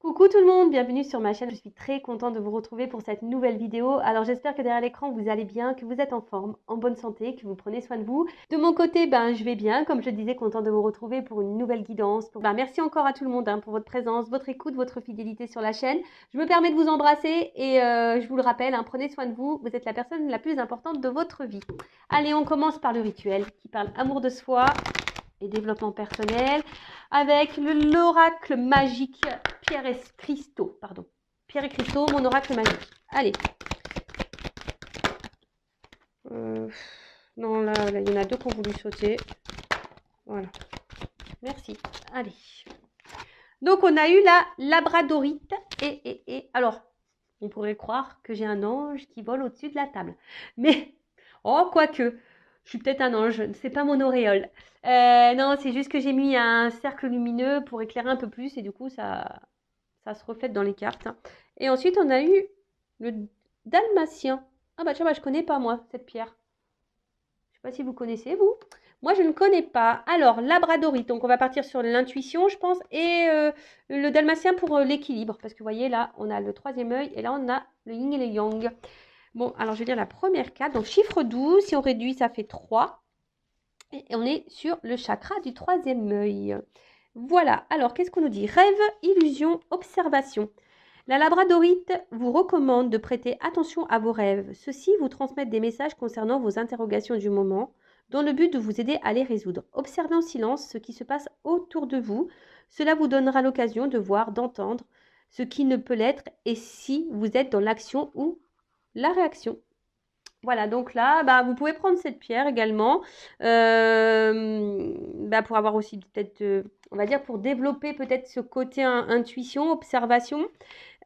Coucou tout le monde, bienvenue sur ma chaîne. Je suis très contente de vous retrouver pour cette nouvelle vidéo. Alors j'espère que derrière l'écran vous allez bien, que vous êtes en forme, en bonne santé, que vous prenez soin de vous. De mon côté, je vais bien, comme je disais, contente de vous retrouver pour une nouvelle guidance. Merci encore à tout le monde pour votre présence, votre écoute, votre fidélité sur la chaîne. Je me permets de vous embrasser et je vous le rappelle, prenez soin de vous. Vous êtes la personne la plus importante de votre vie. Allez, on commence par le rituel qui parle amour de soi et développement personnel avec l'oracle magique Pierre et Cristaux, Pierre et Cristaux, mon oracle magique. Allez. Non, là, il y en a deux qui ont voulu sauter. Voilà. Merci. Allez. Donc, on a eu la labradorite. Alors, on pourrait croire que j'ai un ange qui vole au-dessus de la table. Mais, oh, quoique, je suis peut-être un ange, c'est pas mon auréole. Non, c'est juste que j'ai mis un cercle lumineux pour éclairer un peu plus et du coup, ça se reflète dans les cartes. Et ensuite, on a eu le dalmatien. Ah bah tiens, je connais pas moi, cette pierre. Je sais pas si vous connaissez, vous. Moi, je ne connais pas. Alors, labradorite, donc on va partir sur l'intuition, je pense, et le dalmatien pour l'équilibre. Parce que vous voyez, là, on a le troisième œil et là, on a le yin et le yang. Bon, alors je vais dire la première carte. Donc, chiffre 12, si on réduit, ça fait 3. Et on est sur le chakra du troisième œil. Voilà, alors qu'est-ce qu'on nous dit? Rêve, illusion, observation. La labradorite vous recommande de prêter attention à vos rêves. Ceux-ci vous transmettent des messages concernant vos interrogations du moment, dans le but de vous aider à les résoudre. Observez en silence ce qui se passe autour de vous. Cela vous donnera l'occasion de voir, d'entendre ce qui ne peut l'être et si vous êtes dans l'action ou la réaction. Voilà, donc là, vous pouvez prendre cette pierre également pour avoir aussi peut-être, on va dire, pour développer peut-être ce côté intuition, observation.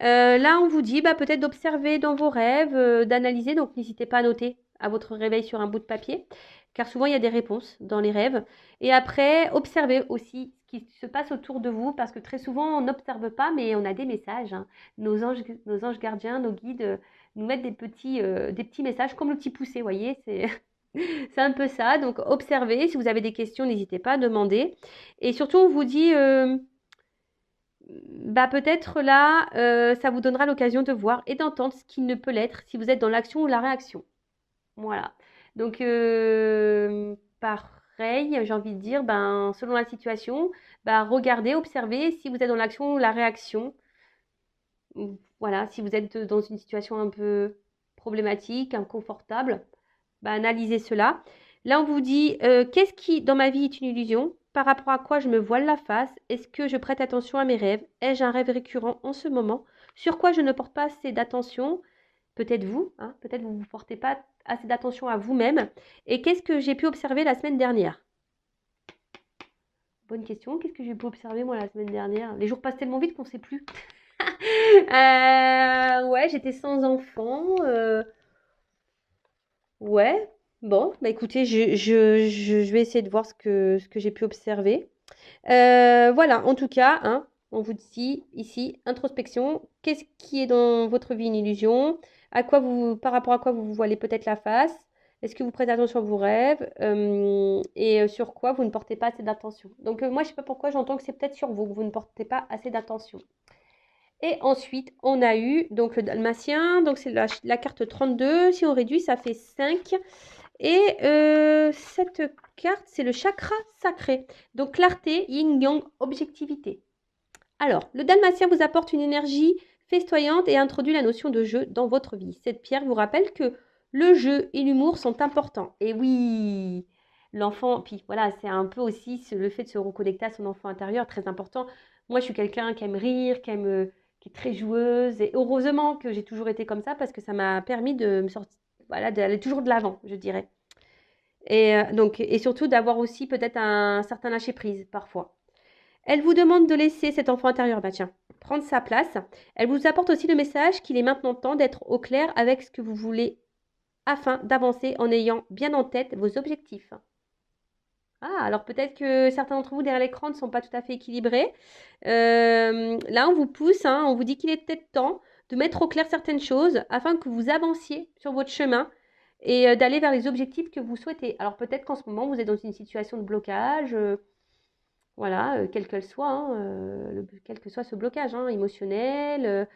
Là, on vous dit peut-être d'observer dans vos rêves, d'analyser, donc n'hésitez pas à noter à votre réveil sur un bout de papier, car souvent il y a des réponses dans les rêves. Et après, observez aussi ce qui se passe autour de vous, parce que très souvent on n'observe pas, mais on a des messages. Nos anges gardiens, nos guides nous mettent des petits messages, comme le petit poussé, vous voyez, c'est... C'est un peu ça, donc observez. Si vous avez des questions, n'hésitez pas à demander. Et surtout, on vous dit, peut-être là, ça vous donnera l'occasion de voir et d'entendre ce qui ne peut l'être si vous êtes dans l'action ou la réaction. Voilà. Donc, pareil, j'ai envie de dire, selon la situation, regardez, observez si vous êtes dans l'action ou la réaction. Voilà, si vous êtes dans une situation un peu problématique, inconfortable, analysez cela. Là, on vous dit, qu'est-ce qui, dans ma vie, est une illusion? Par rapport à quoi je me voile la face? Est-ce que je prête attention à mes rêves? Ai-je un rêve récurrent en ce moment? Sur quoi je ne porte pas assez d'attention? Peut-être vous, peut-être vous ne portez pas assez d'attention à vous-même. Et qu'est-ce que j'ai pu observer la semaine dernière? Bonne question. Qu'est-ce que j'ai pu observer moi la semaine dernière? Les jours passent tellement vite qu'on ne sait plus. Ouais, j'étais sans enfant. Ouais, bon, écoutez, je vais essayer de voir ce que j'ai pu observer. Voilà, en tout cas, on vous dit ici, introspection, qu'est-ce qui est dans votre vie une illusion? Par rapport à quoi vous vous voilez peut-être la face? Est-ce que vous prêtez attention à vos rêves? Et sur quoi vous ne portez pas assez d'attention? Donc moi, je ne sais pas pourquoi j'entends que c'est peut-être sur vous que vous ne portez pas assez d'attention. Et ensuite, on a eu donc le dalmatien, donc c'est la carte 32. Si on réduit, ça fait 5. Et cette carte, c'est le chakra sacré. Donc clarté, yin-yang, objectivité. Alors, le dalmatien vous apporte une énergie festoyante et introduit la notion de jeu dans votre vie. Cette pierre vous rappelle que le jeu et l'humour sont importants. Et oui, l'enfant, puis voilà, c'est un peu aussi le fait de se reconnecter à son enfant intérieur, très important. Moi, je suis quelqu'un qui aime rire, qui est très joueuse. Et heureusement que j'ai toujours été comme ça parce que ça m'a permis de me sortir, voilà, d'aller toujours de l'avant, je dirais. Et surtout d'avoir aussi peut-être un certain lâcher-prise parfois. Elle vous demande de laisser cet enfant intérieur, prendre sa place. Elle vous apporte aussi le message qu'il est maintenant temps d'être au clair avec ce que vous voulez afin d'avancer en ayant bien en tête vos objectifs. Ah, alors peut-être que certains d'entre vous derrière l'écran ne sont pas tout à fait équilibrés. Là, on vous pousse, on vous dit qu'il est peut-être temps de mettre au clair certaines choses afin que vous avanciez sur votre chemin et d'aller vers les objectifs que vous souhaitez. Alors peut-être qu'en ce moment, vous êtes dans une situation de blocage. Voilà, quel qu'elle soit, hein, quel que soit ce blocage, hein, émotionnel,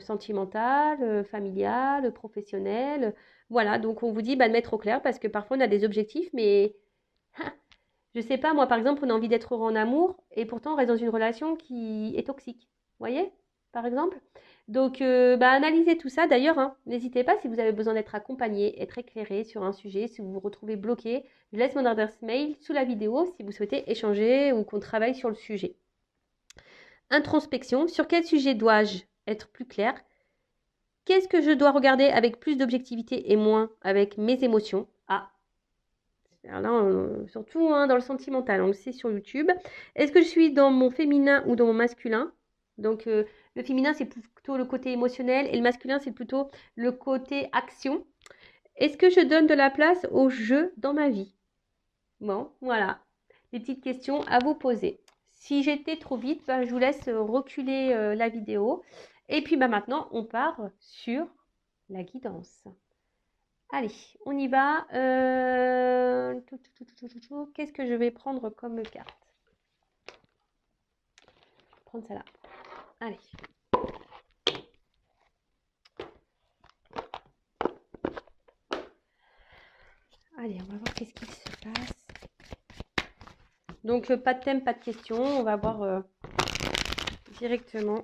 sentimental, familial, professionnel. Voilà, donc on vous dit bah, de mettre au clair parce que parfois on a des objectifs, mais je sais pas, moi par exemple, on a envie d'être heureux en amour et pourtant on reste dans une relation qui est toxique. Vous voyez, par exemple? Donc, bah, analysez tout ça. D'ailleurs, hein, n'hésitez pas si vous avez besoin d'être accompagné, être éclairé sur un sujet, si vous vous retrouvez bloqué, je laisse mon adresse mail sous la vidéo si vous souhaitez échanger ou qu'on travaille sur le sujet. Introspection, sur quel sujet dois-je être plus clair? Qu'est-ce que je dois regarder avec plus d'objectivité et moins avec mes émotions? Ah, alors là, surtout hein, dans le sentimental, on le sait sur YouTube. Est-ce que je suis dans mon féminin ou dans mon masculin? Donc, le féminin, c'est plutôt le côté émotionnel et le masculin, c'est plutôt le côté action. Est-ce que je donne de la place au jeu dans ma vie? Bon, voilà. Des petites questions à vous poser. Si j'étais trop vite, bah, je vous laisse reculer la vidéo. Et puis bah, maintenant, on part sur la guidance. Allez, on y va. Qu'est-ce que je vais prendre comme carte? Prendre celle-là. Allez. Allez, on va voir qu'est-ce qu'il se passe. Donc, pas de thème, pas de question. On va voir directement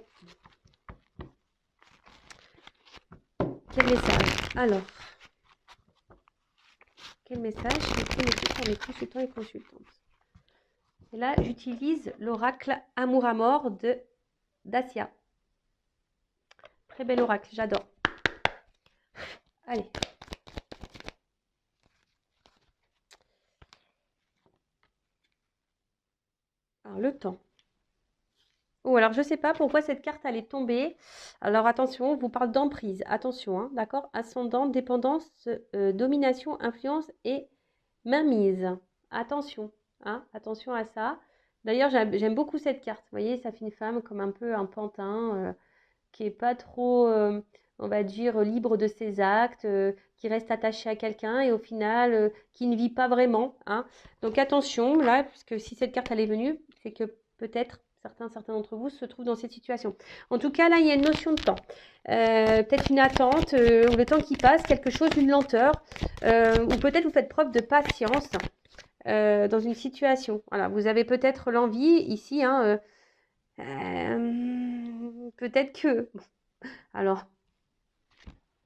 quel message. Alors, quel message est connecté par mes consultants et consultantes? Et là, j'utilise l'oracle Amour à mort de Dacia. Très bel oracle, j'adore. Allez. Alors, le temps. Oh, alors je ne sais pas pourquoi cette carte elle est tombée. Alors attention, on vous parle d'emprise. Attention, hein, d'accord? Ascendant, dépendance, domination, influence et mainmise. Attention, hein, attention à ça. D'ailleurs, j'aime beaucoup cette carte. Vous voyez, ça fait une femme comme un peu un pantin qui n'est pas trop, on va dire, libre de ses actes, qui reste attaché à quelqu'un et au final, qui ne vit pas vraiment. Hein. Donc attention, là, parce que si cette carte elle est venue, c'est que peut-être certains d'entre vous se trouvent dans cette situation. En tout cas, là, il y a une notion de temps. Peut-être une attente, ou le temps qui passe, quelque chose, une lenteur, ou peut-être vous faites preuve de patience dans une situation. Voilà, vous avez peut-être l'envie ici, hein, peut-être que... Alors,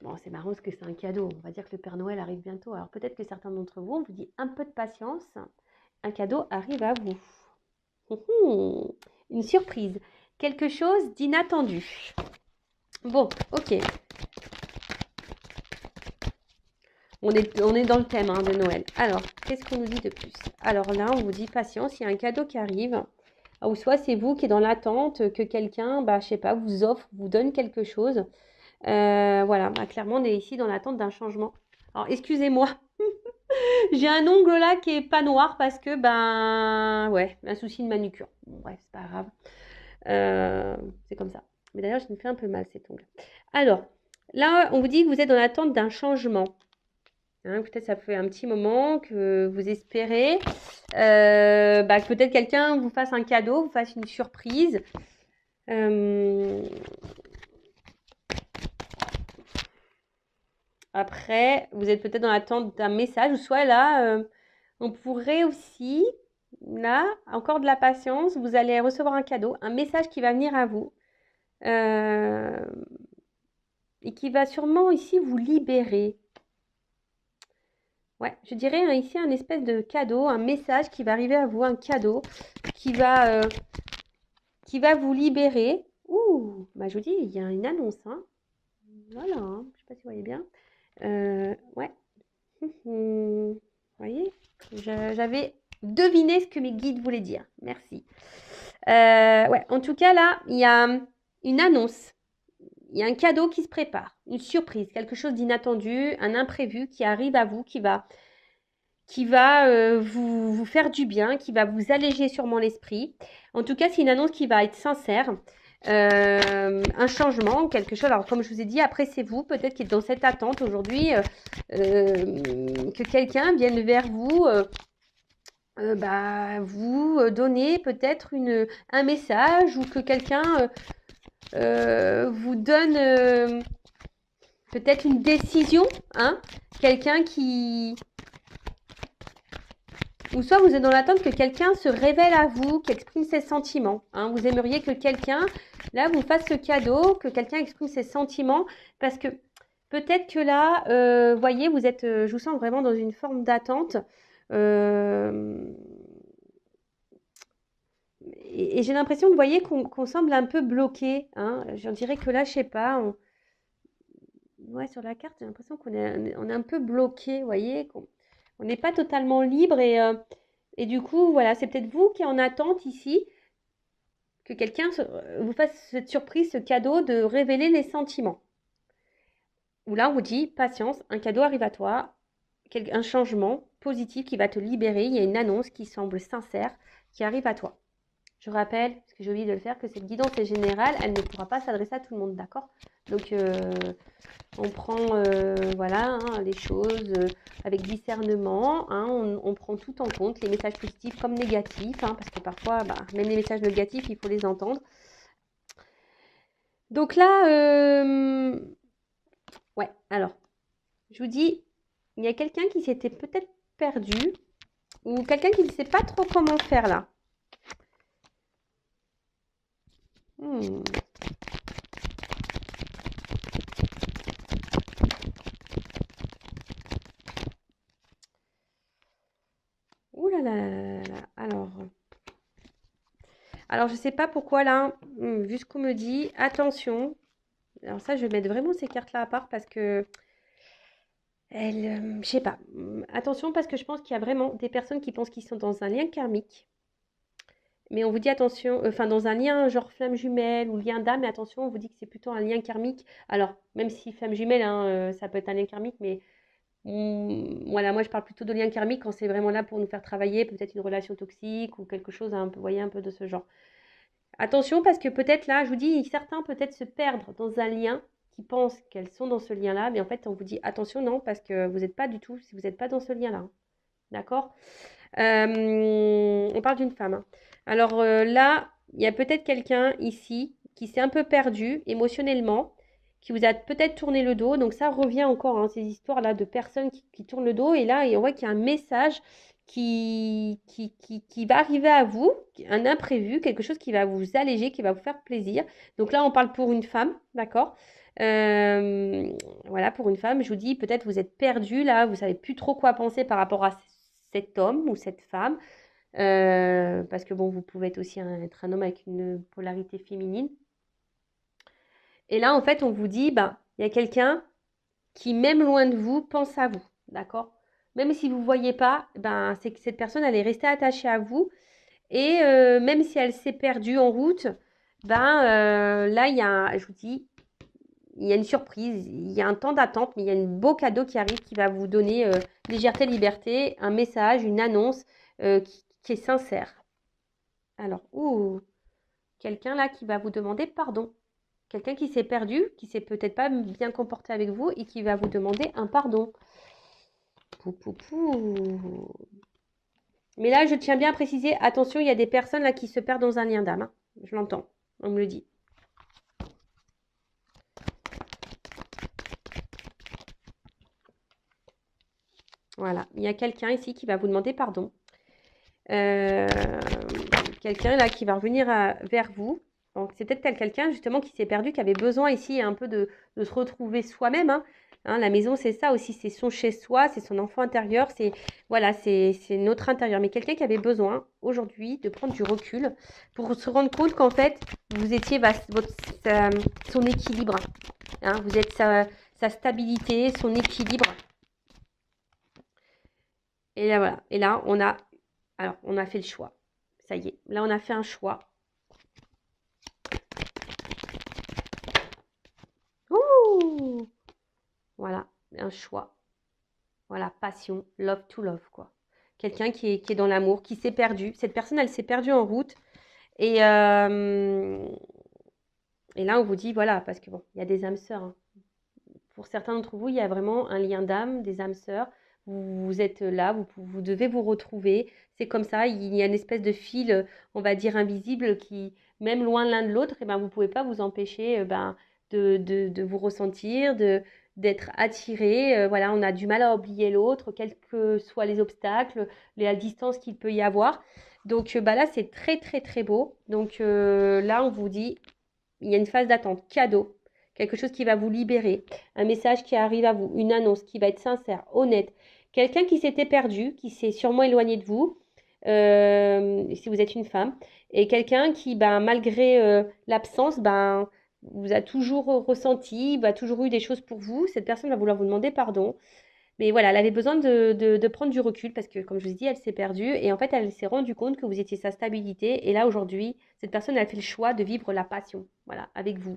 bon, c'est marrant parce que c'est un cadeau. On va dire que le Père Noël arrive bientôt. Alors peut-être que certains d'entre vous, on vous dit un peu de patience. Un cadeau arrive à vous. Une surprise. Quelque chose d'inattendu. Bon, ok. On est dans le thème hein, de Noël. Alors, qu'est-ce qu'on nous dit de plus? Alors là, on vous dit patience, il y a un cadeau qui arrive. Ou soit c'est vous qui est dans l'attente que quelqu'un, bah, je sais pas, vous offre, vous donne quelque chose. Voilà, bah, clairement, on est ici dans l'attente d'un changement. Alors, excusez-moi. J'ai un ongle là qui est pas noir parce que, ben, ouais, un souci de manucure. Bon, bref, c'est pas grave. C'est comme ça. Mais d'ailleurs, je me fais un peu mal cet ongle. Alors, là, on vous dit que vous êtes dans l'attente d'un changement. Hein, peut-être ça fait un petit moment que vous espérez bah, que peut-être quelqu'un vous fasse un cadeau, vous fasse une surprise. Après, vous êtes peut-être dans l'attente d'un message, ou soit là, on pourrait aussi, là, encore de la patience, vous allez recevoir un cadeau, un message qui va venir à vous, et qui va sûrement ici vous libérer. Ouais, je dirais hein, ici un espèce de cadeau, un message qui va arriver à vous, un cadeau qui va vous libérer. Ouh, bah je vous dis, il y a une annonce, hein. Voilà, hein, je ne sais pas si vous voyez bien. Ouais. Vous voyez, j'avais deviné ce que mes guides voulaient dire. Merci. Ouais, en tout cas, là, il y a une annonce. Il y a un cadeau qui se prépare, une surprise, quelque chose d'inattendu, un imprévu qui arrive à vous, qui va vous faire du bien, qui va vous alléger sûrement l'esprit. En tout cas, c'est une annonce qui va être sincère. Un changement, quelque chose. Alors, comme je vous ai dit, après, c'est vous, peut-être qui êtes dans cette attente aujourd'hui, que quelqu'un vienne vers vous vous donnez peut-être un message ou que quelqu'un vous donne peut-être une décision, hein, quelqu'un qui... Ou soit vous êtes dans l'attente que quelqu'un se révèle à vous, qu'exprime ses sentiments. Hein. Vous aimeriez que quelqu'un, là, vous fasse ce cadeau, que quelqu'un exprime ses sentiments, parce que peut-être que là, voyez, vous êtes, je vous sens vraiment dans une forme d'attente. Et j'ai l'impression, vous voyez, qu'on semble un peu bloqué. Hein. J'en dirais que là, je sais pas, ouais, sur la carte, j'ai l'impression qu'on est un peu bloqué, vous voyez, on n'est pas totalement libre et du coup, voilà, c'est peut-être vous qui êtes en attente ici, que quelqu'un vous fasse cette surprise, ce cadeau de révéler les sentiments. Où là, on vous dit, patience, un cadeau arrive à toi, un changement positif qui va te libérer, il y a une annonce qui semble sincère, qui arrive à toi. Je rappelle, parce que j'ai oublié de le faire, que cette guidance est générale, elle ne pourra pas s'adresser à tout le monde, d'accord? Donc, on prend voilà, hein, les choses avec discernement, hein, on prend tout en compte, les messages positifs comme négatifs, hein, parce que parfois, même les messages négatifs, il faut les entendre. Donc là, ouais, alors, je vous dis, il y a quelqu'un qui s'était peut-être perdu, ou quelqu'un qui ne sait pas trop comment faire là. Hmm. Ouh là là là là là. Alors je sais pas pourquoi là, vu ce qu'on me dit, attention. Alors ça, je vais mettre vraiment ces cartes-là à part parce que je sais pas. Attention parce que je pense qu'il y a vraiment des personnes qui pensent qu'ils sont dans un lien karmique. Mais on vous dit attention, enfin dans un lien genre flamme jumelle ou lien d'âme, mais attention, on vous dit que c'est plutôt un lien karmique. Alors, même si flamme jumelle, hein, ça peut être un lien karmique, mais voilà, moi je parle plutôt de lien karmique quand c'est vraiment là pour nous faire travailler, peut-être une relation toxique ou quelque chose, un peu, vous voyez, un peu de ce genre. Attention parce que peut-être là, je vous dis, certains peut-être se perdre dans un lien qui pensent qu'elles sont dans ce lien-là, mais en fait on vous dit attention non parce que vous n'êtes pas du tout, si vous n'êtes pas dans ce lien-là, hein. D'accord? On parle d'une femme, hein. Alors là, il y a peut-être quelqu'un ici qui s'est un peu perdu émotionnellement, qui vous a peut-être tourné le dos. Donc ça revient encore, hein, ces histoires-là de personnes qui tournent le dos. Et là, on voit qu'il y a un message qui va arriver à vous, un imprévu, quelque chose qui va vous alléger, qui va vous faire plaisir. Donc là, on parle pour une femme, d'accord? Euh, voilà, pour une femme, je vous dis, peut-être vous êtes perdu là, vous savez plus trop quoi penser par rapport à cet homme ou cette femme. Parce que bon, vous pouvez être aussi être un homme avec une polarité féminine. Et là, en fait, on vous dit, il y a quelqu'un qui, même loin de vous, pense à vous. D'accord? Même si vous ne voyez pas, c'est que cette personne, elle est restée attachée à vous. Et même si elle s'est perdue en route, là, je vous dis, il y a une surprise, il y a un temps d'attente, mais il y a un beau cadeau qui arrive qui va vous donner légèreté, liberté, un message, une annonce qui est sincère. Alors, quelqu'un là qui va vous demander pardon. Quelqu'un qui s'est perdu, qui s'est peut-être pas bien comporté avec vous et qui va vous demander un pardon. Pou, pou, pou. Mais là, je tiens bien à préciser, attention, il y a des personnes là qui se perdent dans un lien d'âme, hein. Je l'entends, on me le dit. Voilà, il y a quelqu'un ici qui va vous demander pardon. Quelqu'un là qui va revenir vers vous. Donc c'est peut-être quelqu'un justement qui s'est perdu, qui avait besoin ici un peu de se retrouver soi-même, hein. Hein, la maison, c'est ça aussi, c'est son chez-soi, c'est son enfant intérieur, c'est voilà, c'est notre intérieur. Mais quelqu'un qui avait besoin aujourd'hui de prendre du recul pour se rendre compte qu'en fait, vous étiez son équilibre, hein, vous êtes sa stabilité, son équilibre. Et là, voilà. Et là, on a fait le choix. Ça y est. Là, on a fait un choix. Ouh! Voilà, un choix. Voilà, passion, love to love, quoi. Quelqu'un qui est dans l'amour, qui s'est perdu. Cette personne, elle s'est perdue en route. Et, et là, on vous dit, voilà, parce que bon, il y a des âmes sœurs, hein. Pour certains d'entre vous, il y a vraiment un lien d'âme, des âmes sœurs. vous êtes là, vous devez vous retrouver. C'est comme ça, il y a une espèce de fil, on va dire invisible, qui, même loin l'un de l'autre, et ben, vous ne pouvez pas vous empêcher ben, de vous ressentir, d'être attiré. Voilà, on a du mal à oublier l'autre, quels que soient les obstacles, la distance qu'il peut y avoir. Donc bah là, c'est très très très beau. Donc là, on vous dit, il y a une phase d'attente, cadeau, quelque chose qui va vous libérer, un message qui arrive à vous, une annonce qui va être sincère, honnête, quelqu'un qui s'était perdu, qui s'est sûrement éloigné de vous, si vous êtes une femme, et quelqu'un qui, ben, malgré l'absence, ben, vous a toujours ressenti, va toujours eu des choses pour vous. Cette personne va vouloir vous demander pardon. Mais voilà, elle avait besoin de prendre du recul parce que, comme je vous ai dit, elle s'est perdue et en fait, elle s'est rendue compte que vous étiez sa stabilité. Et là, aujourd'hui, cette personne, elle a fait le choix de vivre la passion, voilà, avec vous.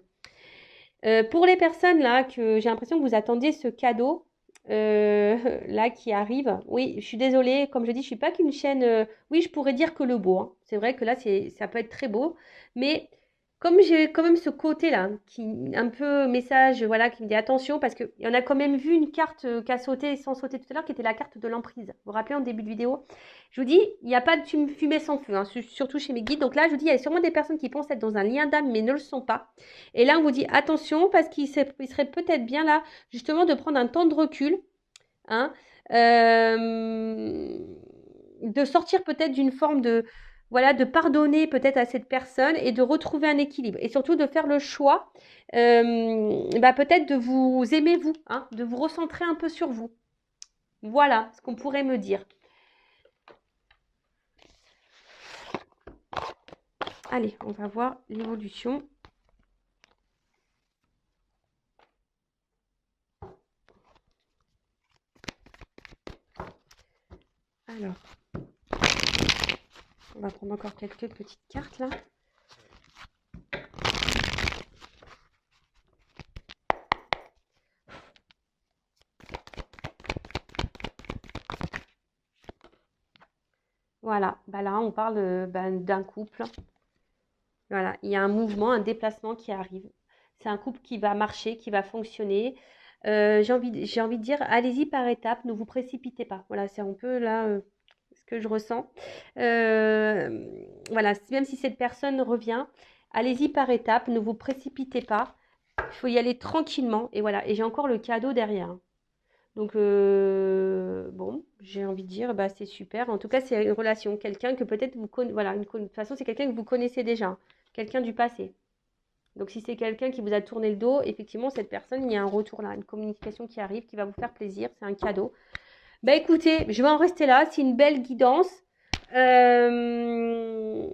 Pour les personnes là, que j'ai l'impression que vous attendiez ce cadeau là qui arrive, oui, je suis désolée, comme je dis, je suis pas qu'une chaîne. Oui, je pourrais dire que le beau, hein. C'est vrai que là, ça peut être très beau, mais comme j'ai quand même ce côté-là, qui un peu message, voilà, qui me dit attention, parce qu'il y en a quand même vu une carte qui a sauté sans sauter tout à l'heure, qui était la carte de l'emprise. Vous vous rappelez en début de vidéo? Je vous dis, il n'y a pas de fumée sans feu, hein, surtout chez mes guides. Donc là, je vous dis, il y a sûrement des personnes qui pensent être dans un lien d'âme, mais ne le sont pas. Et là, on vous dit attention, parce il serait peut-être bien là, justement, de prendre un temps de recul, hein, de sortir peut-être d'une forme de, voilà, de pardonner peut-être à cette personne et de retrouver un équilibre. Et surtout de faire le choix, bah, peut-être de vous aimer vous, hein, de vous recentrer un peu sur vous. Voilà ce qu'on pourrait me dire. Allez, on va voir l'évolution. Alors, on va prendre encore quelques petites cartes là. Voilà, bah là on parle d'un couple. Voilà, il y a un mouvement, un déplacement qui arrive. C'est un couple qui va marcher, qui va fonctionner. J'ai envie de dire, allez-y par étapes, ne vous précipitez pas. Voilà, c'est un peu là ce que je ressens. Euh, voilà, même si cette personne revient, allez-y par étapes, ne vous précipitez pas. Il faut y aller tranquillement. Et voilà, et j'ai encore le cadeau derrière, hein. Donc, bon, j'ai envie de dire, bah, c'est super. En tout cas, c'est une relation, quelqu'un que peut-être vous connaissez. Voilà, de toute façon, c'est quelqu'un que vous connaissez déjà, quelqu'un du passé. Donc, si c'est quelqu'un qui vous a tourné le dos, effectivement, cette personne, il y a un retour là, une communication qui arrive, qui va vous faire plaisir. C'est un cadeau. Bah, écoutez, je vais en rester là. C'est une belle guidance. Euh,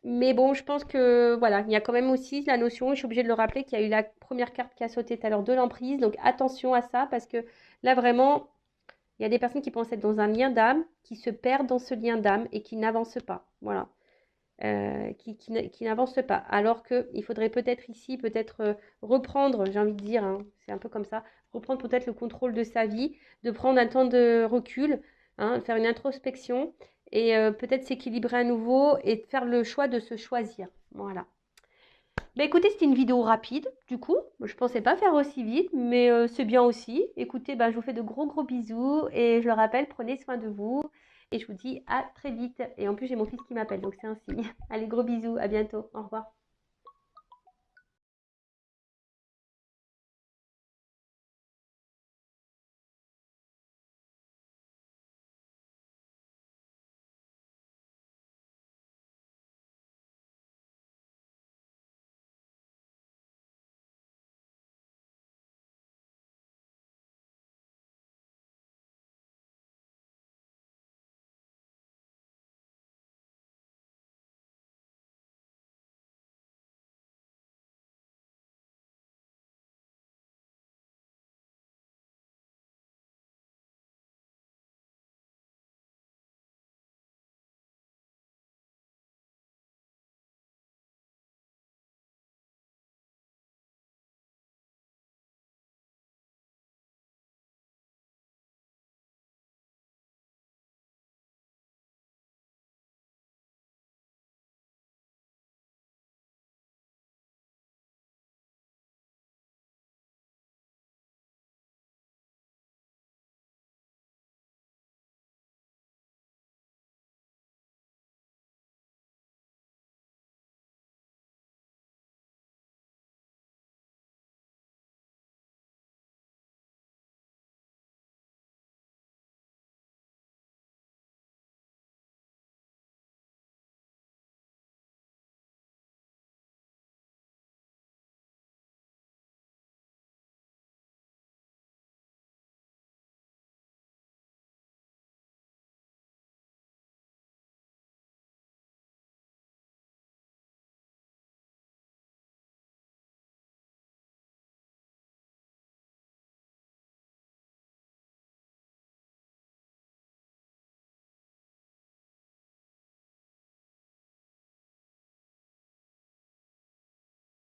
Mais bon, je pense que voilà, il y a quand même aussi la notion, je suis obligée de le rappeler, qu'il y a eu la première carte qui a sauté tout à l'heure de l'emprise. Donc attention à ça, parce que là vraiment, il y a des personnes qui pensent être dans un lien d'âme, qui se perdent dans ce lien d'âme et qui n'avancent pas. Voilà. Qui n'avancent pas. Alors qu'il faudrait peut-être ici, peut-être reprendre, j'ai envie de dire, hein, c'est un peu comme ça, reprendre peut-être le contrôle de sa vie, de prendre un temps de recul, hein, faire une introspection et peut-être s'équilibrer à nouveau et faire le choix de se choisir. Voilà. Bah écoutez, c'était une vidéo rapide, du coup. Je pensais pas faire aussi vite, mais c'est bien aussi. Écoutez, bah, je vous fais de gros gros bisous et je le rappelle, prenez soin de vous et je vous dis à très vite. Et en plus, j'ai mon fils qui m'appelle, donc c'est un signe. Allez, gros bisous, à bientôt, au revoir.